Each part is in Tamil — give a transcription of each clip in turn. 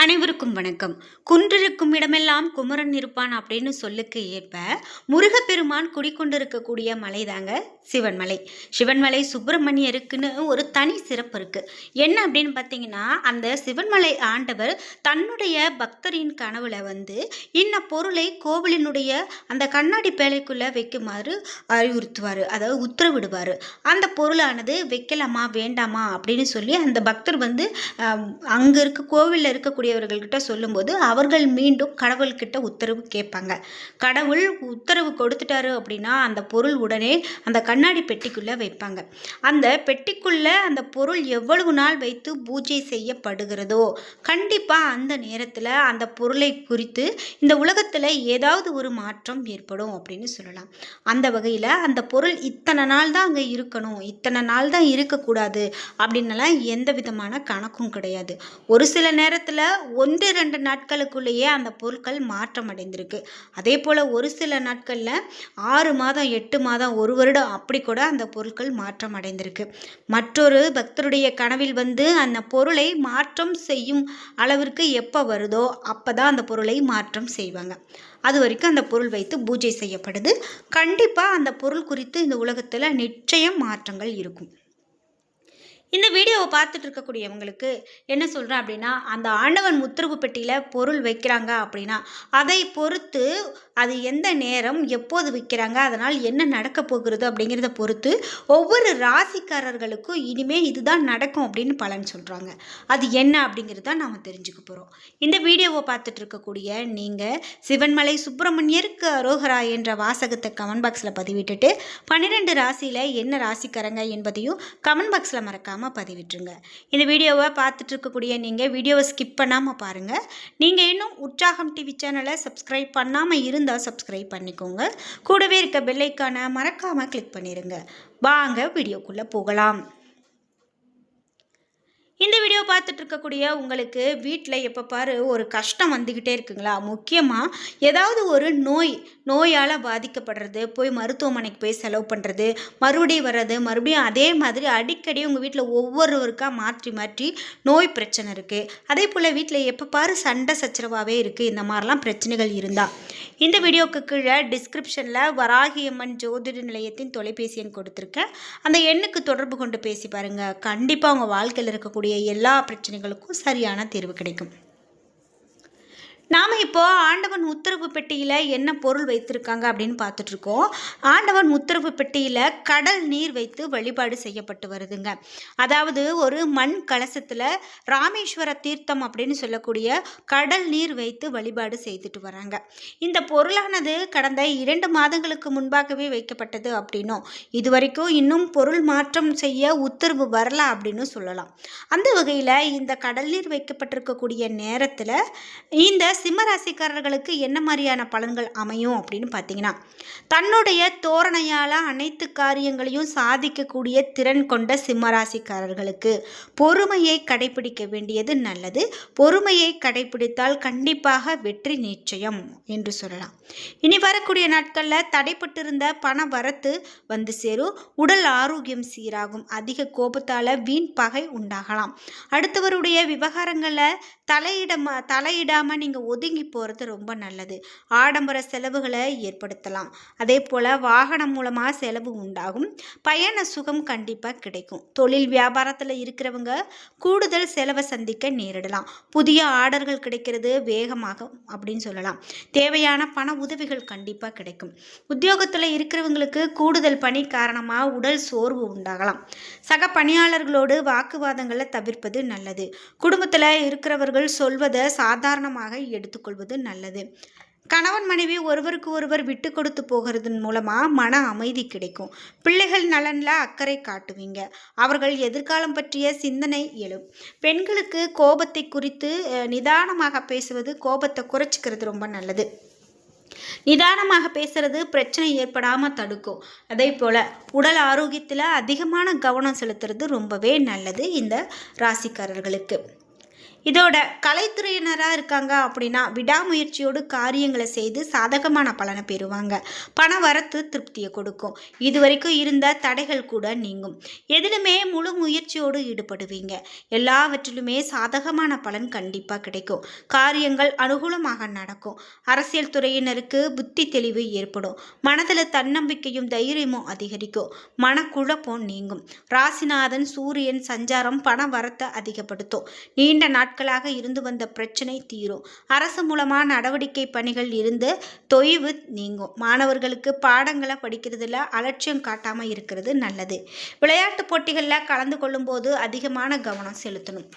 அனைவருக்கும் வணக்கம். குன்றிருக்கும் இடமெல்லாம் குமரன் இருப்பான் அப்படின்னு சொல்லுக்கு ஏற்ப முருகப்பெருமான் குடிக்கொண்டிருக்கக்கூடிய மலை தாங்க சிவன்மலை. சிவன்மலை சுப்பிரமணியருக்குன்னு ஒரு தனி சிறப்பு இருக்கு. என்ன அப்படின்னு பார்த்தீங்கன்னா, அந்த சிவன்மலை ஆண்டவர் தன்னுடைய பக்தரின் கனவுல இன்ன பொருளை கோவிலினுடைய அந்த கண்ணாடி பேழைக்குள்ள வைக்குமாறு அறிவுறுத்துவார், அதாவது உத்தரவிடுவார். அந்த பொருளானது வைக்கலாமா வேண்டாமா அப்படின்னு சொல்லி அந்த பக்தர் அங்கே கோவிலில் இருக்கக்கூடியவர்கள்கிட்ட சொல்லும்போது அவர்கள் மீண்டும் கடவுள்கிட்ட உத்தரவு கேட்பாங்க. கடவுள் உத்தரவு கொடுத்துட்டாரு அப்படின்னா அந்த பொருள் உடனே அந்த கண்ணாடி பெட்டிக்குள்ளே வைப்பாங்க. அந்த பெட்டிக்குள்ளே அந்த பொருள் எவ்வளவு நாள் வைத்து பூஜை செய்யப்படுகிறதோ கண்டிப்பாக அந்த நேரத்தில் அந்த பொருளை குறித்து இந்த உலகத்தில் ஏதாவது ஒரு மாற்றம் ஏற்படும் அப்படின்னு சொல்லலாம். அந்த வகையில் அந்த பொருள் இத்தனை நாள் தான் அங்கே இருக்கணும், இத்தனை நாள் தான் இருக்கக்கூடாது அப்படின்னலாம் எந்த விதமான கணக்கும் கிடையாது. ஒரு சில நேரத்தில் 1-2 நாட்களுக்குள்ளேயே அந்த பொருட்கள் மாற்றம் அடைந்திருக்கு. அதே போல் ஒரு சில நாட்களில் 6 மாதம் 8 மாதம் 1 வருடம் அப்படி கூட அந்த பொருட்கள் மாற்றம் அடைந்திருக்கு. மற்றொரு பக்தருடைய கனவில் அந்த பொருளை மாற்றம் செய்யும் அளவிற்கு எப்போ வருதோ அப்போ தான் அந்த பொருளை மாற்றம் செய்வாங்க. அது வரைக்கும் அந்த பொருள் வைத்து பூஜை செய்யப்படுது. கண்டிப்பாக அந்த பொருள் குறித்து இந்த உலகத்தில் நிச்சயம் மாற்றங்கள் இருக்கும். இந்த வீடியோவை பார்த்துட்டு இருக்கக்கூடியவங்களுக்கு என்ன சொல்கிறேன் அப்படின்னா, அந்த ஆண்டவன் உத்தரவு பெட்டியில் பொருள் வைக்கிறாங்க அப்படின்னா அதை பொறுத்து அது எந்த நேரம் எப்போது வைக்கிறாங்க, அதனால் என்ன நடக்க போகிறது அப்படிங்கிறத பொறுத்து ஒவ்வொரு ராசிக்காரர்களுக்கும் இனிமேல் இதுதான் நடக்கும் அப்படின்னு பலன் சொல்கிறாங்க. அது என்ன அப்படிங்கிறத நாம் தெரிஞ்சுக்க போகிறோம். இந்த வீடியோவை பார்த்துட்டு இருக்கக்கூடிய நீங்கள் சிவன்மலை சுப்பிரமணியருக்கு அரோகரா என்ற வாசகத்தை கமெண்ட் பாக்ஸில் பதிவிட்டுட்டு 12 ராசியில் என்ன ராசிக்காரங்க என்பதையும் கமெண்ட் பாக்ஸில் மறக்காம பதிவிட்டுருங்க. இந்த வீடியோவை பார்த்துட்டு இருக்கக்கூடிய நீங்கள் வீடியோவை ஸ்கிப் பண்ணாமல் பாருங்கள். நீங்கள் இன்னும் உற்சாகம் டிவி சேனலை சப்ஸ்கிரைப் பண்ணாமல் இருந்தால் சப்ஸ்கிரைப் பண்ணிக்கோங்க. கூடவே இருக்க பெல் ஐகானை மறக்காமல் கிளிக் பண்ணிடுங்க. வாங்க வீடியோக்குள்ளே போகலாம். இந்த வீடியோ பார்த்துட்டு இருக்கக்கூடிய உங்களுக்கு வீட்டில் எப்போ பாரு ஒரு கஷ்டம் வந்துக்கிட்டே இருக்குங்களா? முக்கியமாக ஏதாவது ஒரு நோயால் பாதிக்கப்படுறது, போய் மருத்துவமனைக்கு போய் செலவு பண்ணுறது, மறுபடியும் வர்றது, மறுபடியும் அதே மாதிரி அடிக்கடி உங்கள் வீட்டில் ஒவ்வொருவருக்காக மாற்றி மாற்றி நோய் பிரச்சனை இருக்குது. அதே போல் வீட்டில் எப்போ பாரு சண்டை சச்சரவாகவே இருக்குது. இந்த மாதிரிலாம் பிரச்சனைகள் இருந்தால் இந்த வீடியோக்கு கீழே டிஸ்கிரிப்ஷனில் வராகியம்மன் ஜோதிட நிலையத்தின் தொலைபேசி எண் கொடுத்துருக்கேன். அந்த எண்ணுக்கு தொடர்பு கொண்டு பேசி பாருங்கள். கண்டிப்பாக உங்கள் வாழ்க்கையில் இருக்கக்கூடிய எல்லா பிரச்சனைகளுக்கும் சரியான தீர்வு கிடைக்கும். நாம் இப்போது ஆண்டவன் உத்தரவு பெட்டியில் என்ன பொருள் வைத்திருக்காங்க அப்படின்னு பார்த்துட்ருக்கோம். ஆண்டவன் உத்தரவு பெட்டியில் கடல் நீர் வைத்து வழிபாடு செய்யப்பட்டு வருதுங்க. அதாவது ஒரு மண் கலசத்தில் ராமேஸ்வர தீர்த்தம் அப்படின்னு சொல்லக்கூடிய கடல் நீர் வைத்து வழிபாடு செய்துட்டு வராங்க. இந்த பொருளானது கடந்த 2 மாதங்களுக்கு முன்பாகவே வைக்கப்பட்டது அப்படின்னும் இது வரைக்கும் இன்னும் பொருள் மாற்றம் செய்ய உத்தரவு வரல அப்படின்னு சொல்லலாம். அந்த வகையில் இந்த கடல் நீர் வைக்கப்பட்டிருக்கக்கூடிய நேரத்தில் இந்த சிம்மராசிக்காரர்களுக்கு என்ன மாதிரியான பலன்கள் அமையும் அப்படின்னு பார்த்தீங்கன்னா, தன்னுடைய தோரணையால் அனைத்து காரியங்களையும் சாதிக்கக்கூடிய திறன் கொண்ட சிம்மராசிக்காரர்களுக்கு பொறுமையை கடைபிடிக்க வேண்டியது நல்லது. பொறுமையை கடைபிடித்தால் கண்டிப்பாக வெற்றி நிச்சயம் என்று சொல்லலாம். இனி வரக்கூடிய நாட்களில் தடைப்பட்டிருந்த பண வரத்து சேரும். உடல் ஆரோக்கியம் சீராகும். அதிக கோபத்தால் வீண் பகை உண்டாகலாம். அடுத்தவருடைய விவகாரங்களில் தலையிடாமல் நீங்கள் ஒதுங்கி போகிறது ரொம்ப நல்லது. ஆடம்பர செலவுகளை ஏற்படுத்தலாம். அதே போல் வாகனம் மூலமாக செலவு உண்டாகும். பயண சுகம் கண்டிப்பாக கிடைக்கும். தொழில் வியாபாரத்தில் இருக்கிறவங்க கூடுதல் செலவை சந்திக்க நேரிடலாம். புதிய ஆர்டர்கள் கிடைக்கிறது வேகமாக அப்படின்னு சொல்லலாம். தேவையான பண உதவிகள் கண்டிப்பாக கிடைக்கும். உத்தியோகத்தில் இருக்கிறவங்களுக்கு கூடுதல் பணி காரணமாக உடல் சோர்வு உண்டாகலாம். சக பணியாளர்களோடு வாக்குவாதங்களை தவிர்ப்பது நல்லது. குடும்பத்தில் இருக்கிறவர்கள் சொல்வதை சாதாரணமாக எடுத்துக்கொள்வது நல்லது. கணவன் மனைவி ஒருவருக்கு ஒருவர் விட்டு கொடுத்து போகிறதன் மூலமாக மன அமைதி கிடைக்கும். பிள்ளைகள் நலனில் அக்கறை காட்டுவீங்க. அவர்கள் எதிர்காலம் பற்றிய சிந்தனை எழும். பெண்களுக்கு கோபத்தை குறித்து நிதானமாக பேசுவது, கோபத்தை குறைச்சிக்கிறது ரொம்ப நல்லது. நிதானமாக பேசுறது பிரச்சனை ஏற்படாமல் தடுக்கும். அதே போல் உடல் ஆரோக்கியத்தில் அதிகமான கவனம் செலுத்துறது ரொம்பவே நல்லது இந்த ராசிக்காரர்களுக்கு. இதோட கலைத்துறையினராக இருக்காங்க அப்படின்னா விடாமுயற்சியோடு காரியங்களை செய்து சாதகமான பலனை பெறுவாங்க. பண வரத்து திருப்தியை கொடுக்கும். இதுவரைக்கும் இருந்த தடைகள் கூட நீங்கும். எதிலுமே முழு முயற்சியோடு ஈடுபடுவீங்க. எல்லாவற்றிலுமே சாதகமான பலன் கண்டிப்பாக கிடைக்கும். காரியங்கள் அனுகூலமாக நடக்கும். அரசியல் துறையினருக்கு புத்தி தெளிவு ஏற்படும். மனதில் தன்னம்பிக்கையும் தைரியமும் அதிகரிக்கும். மனக்குழப்பம் நீங்கும். ராசிநாதன் சூரியன் சஞ்சாரம் பண வரத்தை அதிகப்படுத்தும். நீண்ட நாட்களாக இருந்து வந்த பிரச்சனை தீரும். அரசு மூலமான நடவடிக்கை பணிகள் இருந்து தொய்வு நீங்கும். மாணவர்களுக்கு பாடங்களை படிக்கிறதுல அலட்சியம் காட்டாமல் இருக்கிறது நல்லது. விளையாட்டு போட்டிகளில் கலந்து கொள்ளும் போது அதிகமான கவனம் செலுத்தணும்.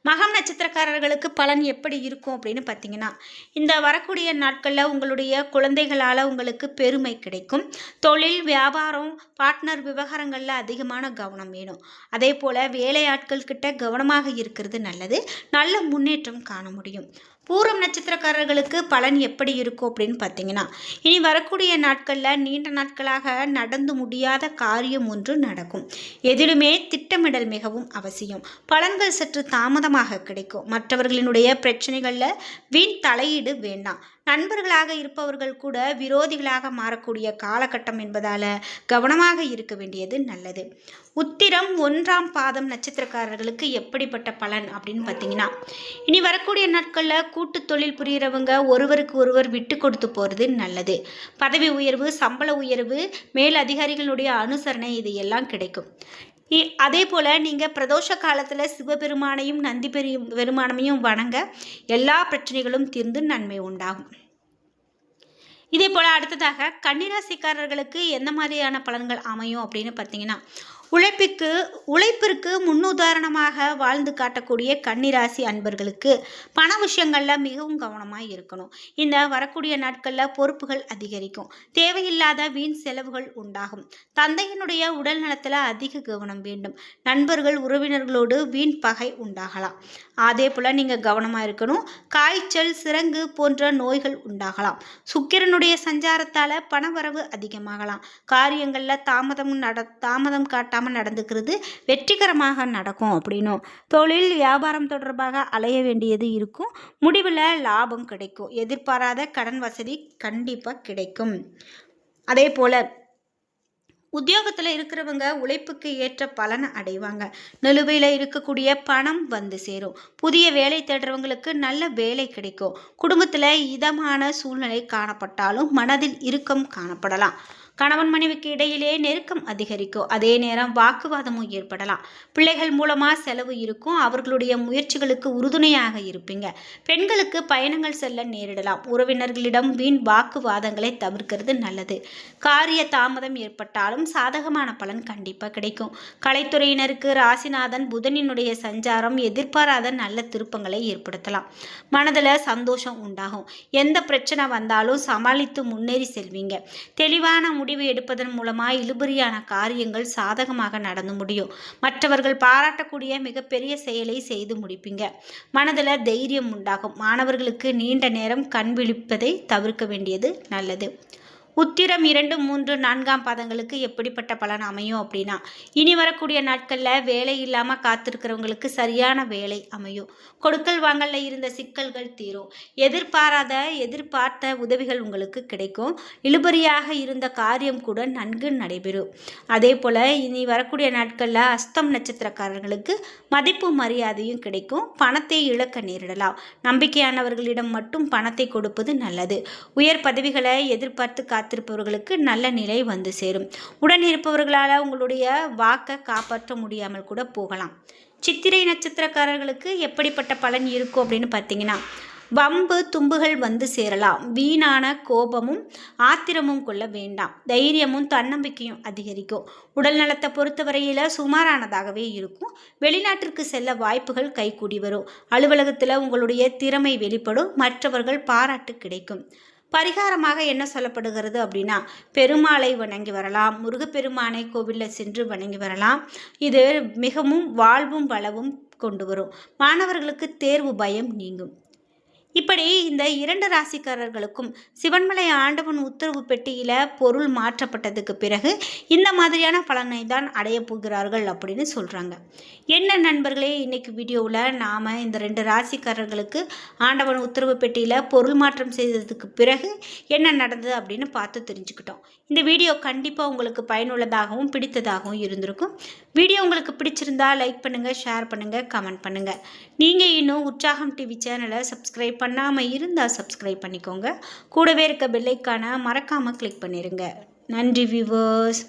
மகம் நட்சத்திரக்காரர்களுக்கு பலன் எப்படி இருக்கும் அப்படின்னு பார்த்தீங்கன்னா, இந்த வரக்கூடிய நாட்களில் உங்களுடைய குழந்தைகளால் உங்களுக்கு பெருமை கிடைக்கும். தொழில் வியாபாரம் பார்ட்னர் விவகாரங்களில் அதிகமான கவனம் வேணும். அதே போல் வேலையாட்கள் கிட்ட கவனமாக இருக்கிறது நல்லது. நல்ல முன்னேற்றம் காண முடியும். பூரம் நட்சத்திரக்காரர்களுக்கு பலன் எப்படி இருக்கும் அப்படின்னு பார்த்தீங்கன்னா, இனி வரக்கூடிய நாட்களில் நீண்ட நாட்களாக நடந்து முடியாத காரியம் ஒன்று நடக்கும். எதிலுமே திட்டமிடல் மிகவும் அவசியம். பலன்கள் சற்று தாமதமாக கிடைக்கும். மற்றவர்களினுடைய பிரச்சனைகளில் வீண் தலையீடு வேண்டாம். நண்பர்களாக இருப்பவர்கள் கூட விரோதிகளாக மாறக்கூடிய காலகட்டம் என்பதால் கவனமாக இருக்க வேண்டியது நல்லது. உத்திரம் 1ஆம் பாதம் நட்சத்திரக்காரர்களுக்கு எப்படிப்பட்ட பலன் அப்படின்னு பார்த்தீங்கன்னா, இனி வரக்கூடிய நாட்களில் கூட்டு தொழில் புரிகிறவங்க ஒருவருக்கு ஒருவர் விட்டு கொடுத்து போகிறது நல்லது. பதவி உயர்வு, சம்பள உயர்வு, மேல் அதிகாரிகளுடைய அனுசரணை இது எல்லாம் கிடைக்கும். அதே போல் நீங்கள் பிரதோஷ காலத்தில் சிவபெருமானையும் நந்தி பெருமானையும் வணங்க எல்லா பிரச்சனைகளும் தீர்ந்து நன்மை உண்டாகும். இதே போல் அடுத்ததாக கன்னிராசிக்காரர்களுக்கு எந்த மாதிரியான பலன்கள் அமையும் அப்படின்னு பார்த்தீங்கன்னா, உழைப்பிற்கு முன்னுதாரணமாக வாழ்ந்து காட்டக்கூடிய கன்னிராசி அன்பர்களுக்கு பண விஷயங்களில் மிகவும் கவனமாக இருக்கணும். இந்த வரக்கூடிய நாட்களில் பொறுப்புகள் அதிகரிக்கும். தேவையில்லாத வீண் செலவுகள் உண்டாகும். தந்தையினுடைய உடல் நலத்தில் அதிக கவனம் வேண்டும். நண்பர்கள் உறவினர்களோடு வீண் பகை உண்டாகலாம். அதே போல் நீங்கள் கவனமாக இருக்கணும். காய்ச்சல், சிரங்கு போன்ற நோய்கள் உண்டாகலாம். சுக்கிரனுடைய சஞ்சாரத்தால் பணவரவு அதிகமாகலாம். காரியங்களில் தாமதம் காட்டாமல் நடந்துக்கிறது வெற்றிகரமாக நடக்கும். அப்படின்னும் தொழில் வியாபாரம் தொடர்பாக அலைய வேண்டியது இருக்கும். முடிவில் லாபம் கிடைக்கும். எதிர்பாராத கடன் வசதி கண்டிப்பாக கிடைக்கும். அதே போல் உத்தியோகத்தில் இருக்கிறவங்க உழைப்புக்கு ஏற்ற பலனை அடைவாங்க. நிலுவையில் இருக்கக்கூடிய பணம் வந்து சேரும். புதிய வேலை தேடுறவங்களுக்கு நல்ல வேலை கிடைக்கும். குடும்பத்தில் இதமான சூழ்நிலை காணப்பட்டாலும் மனதில் இறுக்கம் காணப்படலாம். கணவன் மனைவிக்கு இடையிலே நெருக்கம் அதிகரிக்கும். அதே நேரம் வாக்குவாதமும் ஏற்படலாம். பிள்ளைகள் மூலமாக செலவு இருக்கும். அவர்களுடைய முயற்சிகளுக்கு உறுதுணையாக இருப்பீங்க. பெண்களுக்கு பயணங்கள் செல்ல நேரிடலாம். உறவினர்களிடம் வீண் வாக்குவாதங்களை தவிர்க்கிறது நல்லது. காரிய தாமதம் ஏற்பட்டாலும் சாதகமான பலன் கண்டிப்பாக கிடைக்கும். கலைத்துறையினருக்கு ராசிநாதன் புதனினுடைய சஞ்சாரம் எதிர்பாராத நல்ல திருப்பங்களை ஏற்படுத்தலாம். மனதில் சந்தோஷம் உண்டாகும். எந்த பிரச்சனை வந்தாலும் சமாளித்து முன்னேறி செல்வீங்க. தெளிவான முடிவு எடுப்பதன் மூலமாக இழுபறியான காரியங்கள் சாதகமாக நடந்து முடியும். மற்றவர்கள் பாராட்டக்கூடிய மிகப்பெரிய செயலை செய்து முடிப்பீங்க. மனதில் தைரியம் உண்டாகும். மாணவர்களுக்கு நீண்ட நேரம் கண் விழிப்பதை தவிர்க்க வேண்டியது நல்லது. உத்திரம் 2, 3, 4ஆம் பாதங்களுக்கு எப்படிப்பட்ட பலன் அமையும் அப்படின்னா, இனி வரக்கூடிய நாட்களில் வேலை இல்லாமல் காத்திருக்கிறவங்களுக்கு சரியான வேலை அமையும். கொடுக்கல் வாங்கல்ல இருந்த சிக்கல்கள் தீரும். எதிர்பார்த்த உதவிகள் உங்களுக்கு கிடைக்கும். இழுபறியாக இருந்த காரியம் கூட நன்கு நடைபெறும். அதே போல் இனி வரக்கூடிய நாட்களில் அஸ்தம் நட்சத்திரக்காரர்களுக்கு மதிப்பு மரியாதையும் கிடைக்கும். பணத்தை இழக்க நேரிடலாம். நம்பிக்கையானவர்களிடம் மட்டும் பணத்தை கொடுப்பது நல்லது. உயர் பதவிகளை எதிர்பார்த்து காத்திருப்பவர்களுக்கு நல்ல நிலை வந்து சேரும். உடன் இருப்பவர்களால் உங்களுடைய வாக்கை காப்பாற்ற முடியாமல் கூட போகலாம். சித்திரை நட்சத்திரக்காரர்களுக்கு எப்படிப்பட்ட பலன் இருக்கும் அப்படின்னு பார்த்தீங்கன்னா, வம்பு தும்புகள் வந்து சேரலாம். வீணான கோபமும் ஆத்திரமும் கொள்ள வேண்டாம். தைரியமும் தன்னம்பிக்கையும் அதிகரிக்கும். உடல் நலத்தை பொறுத்தவரையில் சுமாரானதாகவே இருக்கும். வெளிநாட்டிற்கு செல்ல வாய்ப்புகள் கைகூடி வரும். அலுவலகத்தில் உங்களுடைய திறமை வெளிப்படும். மற்றவர்கள் பாராட்டு கிடைக்கும். பரிகாரமாக என்ன சொல்லப்படுகிறது அப்படின்னா, பெருமாளை வணங்கி வரலாம். முருகப்பெருமானை கோவிலில் சென்று வணங்கி வரலாம். இது மிகவும் வாழ்வும் வளவும் கொண்டு வரும். மாணவர்களுக்கு தேர்வு பயம் நீங்கும். இப்படி இந்த 2 ராசிக்காரர்களுக்கும் சிவன்மலை ஆண்டவன் உத்தரவு பெட்டியில் பொருள் மாற்றப்பட்டதுக்கு பிறகு இந்த மாதிரியான பலனை தான் அடைய போகிறார்கள் அப்படின்னு சொல்கிறாங்க. என்ன நண்பர்களே, இன்னைக்கு வீடியோவில் நாம் இந்த 2 ராசிக்காரர்களுக்கு ஆண்டவன் உத்தரவு பெட்டியில் பொருள் மாற்றம் செய்ததுக்கு பிறகு என்ன நடந்தது அப்படின்னு பார்த்து தெரிஞ்சுக்கிட்டோம். இந்த வீடியோ கண்டிப்பாக உங்களுக்கு பயனுள்ளதாகவும் பிடித்ததாகவும் இருந்திருக்கும். வீடியோ உங்களுக்கு பிடிச்சிருந்தா லைக் பண்ணுங்கள், ஷேர் பண்ணுங்கள், கமெண்ட் பண்ணுங்கள். நீங்கள் இன்னும் உற்சாகம் டிவி சேனலை சப்ஸ்கிரைப் பண்ணாமல் இருந்தால் சப்ஸ்கிரைப் பண்ணிக்கோங்க. கூடவே இருக்க பெல் ஐக்கானை மறக்காமல் கிளிக் பண்ணிடுங்க. நன்றி வியூவர்ஸ்.